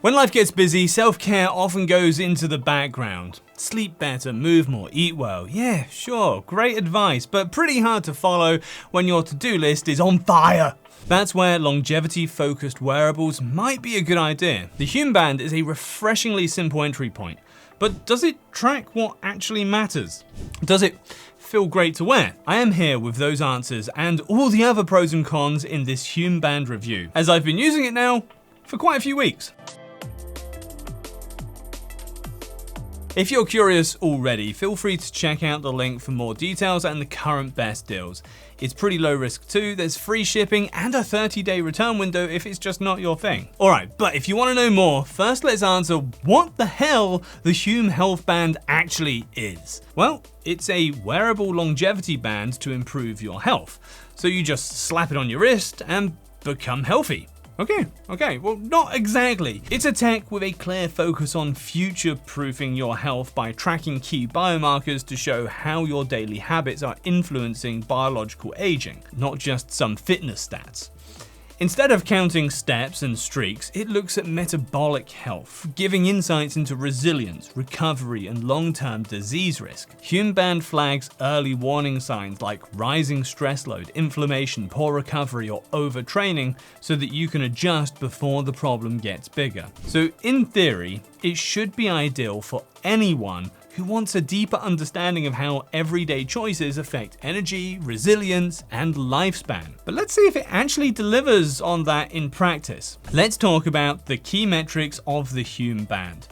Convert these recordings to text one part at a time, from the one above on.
When life gets busy, self-care often goes into the background. Sleep better, move more, eat well. Yeah, sure, great advice, but pretty hard to follow when your to-do list is on fire. That's where longevity-focused wearables might be a good idea. The Hume Band is a refreshingly simple entry point, but does it track what actually matters? Does it feel great to wear? I am here with those answers and all the other pros and cons in this Hume Band review, as I've been using it now for quite a few weeks. If you're curious already, feel free to check out the link for more details and the current best deals. It's pretty low risk too, there's free shipping and a 30-day return window if it's just not your thing. Alright, but if you want to know more, first let's answer what the hell the Hume Health Band actually is. Well, it's a wearable longevity band to improve your health. So you just slap it on your wrist and become healthy. Okay, well, not exactly. It's a tech with a clear focus on future-proofing your health by tracking key biomarkers to show how your daily habits are influencing biological aging, not just some fitness stats. Instead of counting steps and streaks, it looks at metabolic health, giving insights into resilience, recovery, and long-term disease risk. Hume Band flags early warning signs like rising stress load, inflammation, poor recovery, or overtraining so that you can adjust before the problem gets bigger. So in theory, it should be ideal for anyone who wants a deeper understanding of how everyday choices affect energy, resilience, and lifespan. But let's see if it actually delivers on that in practice. Let's talk about the key metrics of the Hume Band.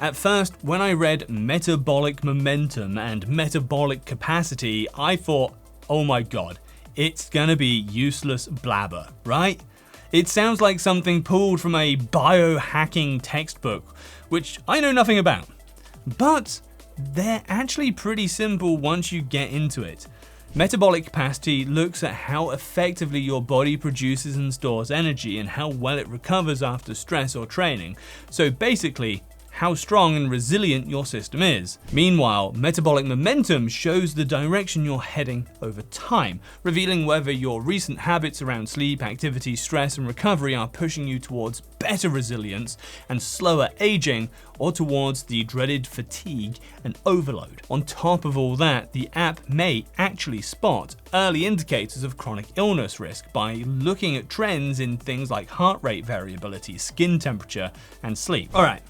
At first, when I read metabolic momentum and metabolic capacity, I thought, oh my god, it's gonna be useless blabber, right? It sounds like something pulled from a biohacking textbook, which I know nothing about. But they're actually pretty simple once you get into it. Metabolic capacity looks at how effectively your body produces and stores energy and how well it recovers after stress or training. So basically, how strong and resilient your system is. Meanwhile, metabolic momentum shows the direction you're heading over time, revealing whether your recent habits around sleep, activity, stress, and recovery are pushing you towards better resilience and slower aging, or towards the dreaded fatigue and overload. On top of all that, the app may actually spot early indicators of chronic illness risk by looking at trends in things like heart rate variability, skin temperature, and sleep. Alright.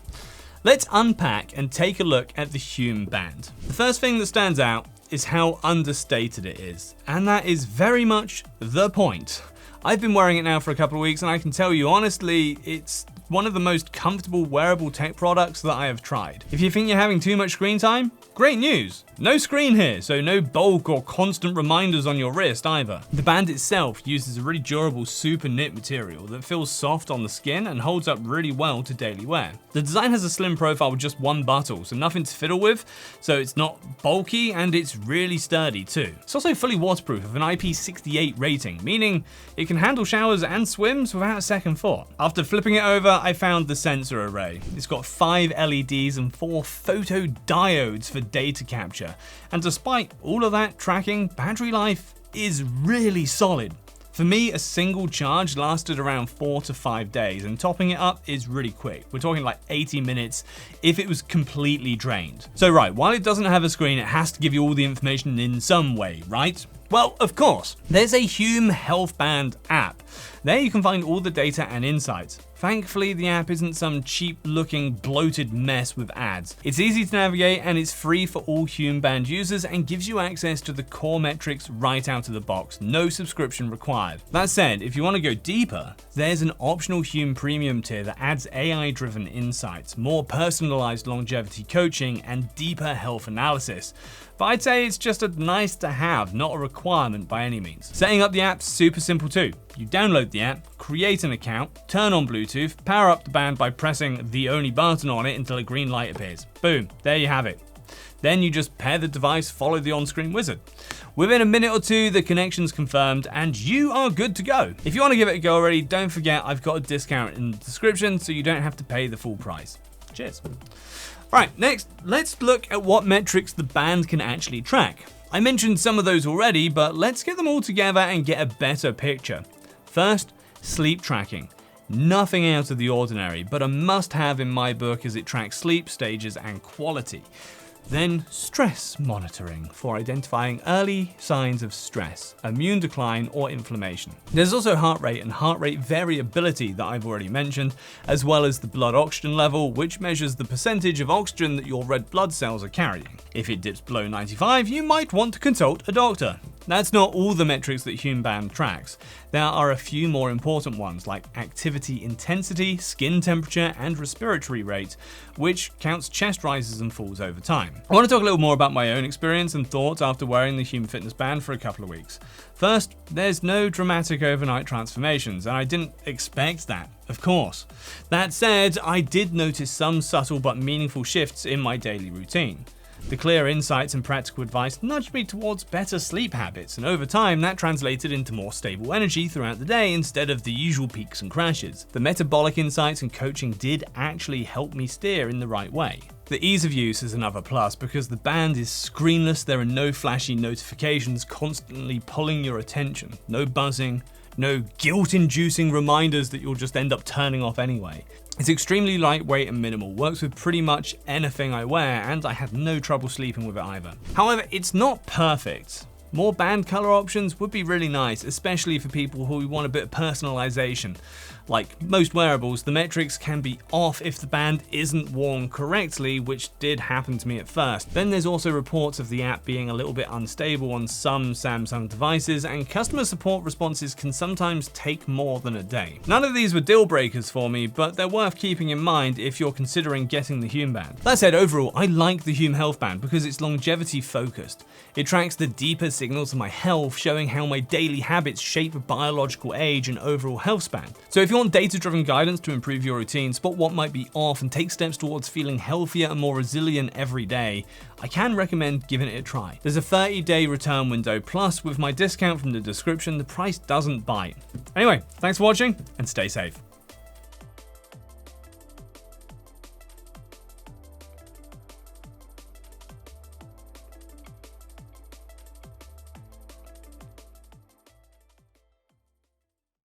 Let's unpack and take a look at the Hume Band. The first thing that stands out is how understated it is, and that is very much the point. I've been wearing it now for a couple of weeks and I can tell you honestly, it's one of the most comfortable wearable tech products that I have tried. If you think you're having too much screen time, great news! No screen here, so no bulk or constant reminders on your wrist either. The band itself uses a really durable super knit material that feels soft on the skin and holds up really well to daily wear. The design has a slim profile with just one button, so nothing to fiddle with, so it's not bulky and it's really sturdy too. It's also fully waterproof with an IP68 rating, meaning it can handle showers and swims without a second thought. After flipping it over, I found the sensor array. It's got 5 LEDs and 4 photodiodes for data capture. And despite all of that tracking, battery life is really solid. For me, a single charge lasted around 4 to 5 days, and topping it up is really quick. We're talking like 80 minutes if it was completely drained. So right, while it doesn't have a screen, it has to give you all the information in some way, right? Well, of course. There's a Hume Health Band app. There you can find all the data and insights. Thankfully, the app isn't some cheap-looking, bloated mess with ads. It's easy to navigate and it's free for all Hume Band users and gives you access to the core metrics right out of the box. No subscription required. That said, if you want to go deeper, there's an optional Hume Premium tier that adds AI-driven insights, more personalized longevity coaching, and deeper health analysis. But I'd say it's just a nice to have, not a requirement by any means. Setting up the app's super simple too. You download the app, create an account, turn on Bluetooth, power up the band by pressing the only button on it until a green light appears. Boom, there you have it. Then you just pair the device, follow the on-screen wizard. Within a minute or two, the connection's confirmed and you are good to go. If you want to give it a go already, don't forget I've got a discount in the description so you don't have to pay the full price. Cheers. Alright, next, let's look at what metrics the band can actually track. I mentioned some of those already, but let's get them all together and get a better picture. First, sleep tracking. Nothing out of the ordinary, but a must-have in my book as it tracks sleep stages and quality. Then stress monitoring for identifying early signs of stress, immune decline or inflammation. There's also heart rate and heart rate variability that I've already mentioned, as well as the blood oxygen level, which measures the percentage of oxygen that your red blood cells are carrying. If it dips below 95, you might want to consult a doctor. That's not all the metrics that Hume Band tracks. There are a few more important ones like activity intensity, skin temperature, and respiratory rate, which counts chest rises and falls over time. I want to talk a little more about my own experience and thoughts after wearing the Hume Fitness Band for a couple of weeks. First, there's no dramatic overnight transformations, and I didn't expect that, of course. That said, I did notice some subtle but meaningful shifts in my daily routine. The clear insights and practical advice nudged me towards better sleep habits, and over time that translated into more stable energy throughout the day instead of the usual peaks and crashes. The metabolic insights and coaching did actually help me steer in the right way. The ease of use is another plus because the band is screenless, there are no flashy notifications constantly pulling your attention, no buzzing, no guilt-inducing reminders that you'll just end up turning off anyway. It's extremely lightweight and minimal, works with pretty much anything I wear, and I had no trouble sleeping with it either. However, it's not perfect. More band color options would be really nice, especially for people who want a bit of personalization. Like most wearables, the metrics can be off if the band isn't worn correctly, which did happen to me at first. Then there's also reports of the app being a little bit unstable on some Samsung devices, and customer support responses can sometimes take more than a day. None of these were deal breakers for me, but they're worth keeping in mind if you're considering getting the Hume Band. That said, overall, I like the Hume Health Band because it's longevity focused. It tracks the deeper signals of my health, showing how my daily habits shape biological age and overall health span. So if you want data-driven guidance to improve your routine, spot what might be off, and take steps towards feeling healthier and more resilient every day, I can recommend giving it a try. There's a 30-day return window, plus with my discount from the description, the price doesn't bite. Anyway, thanks for watching and stay safe.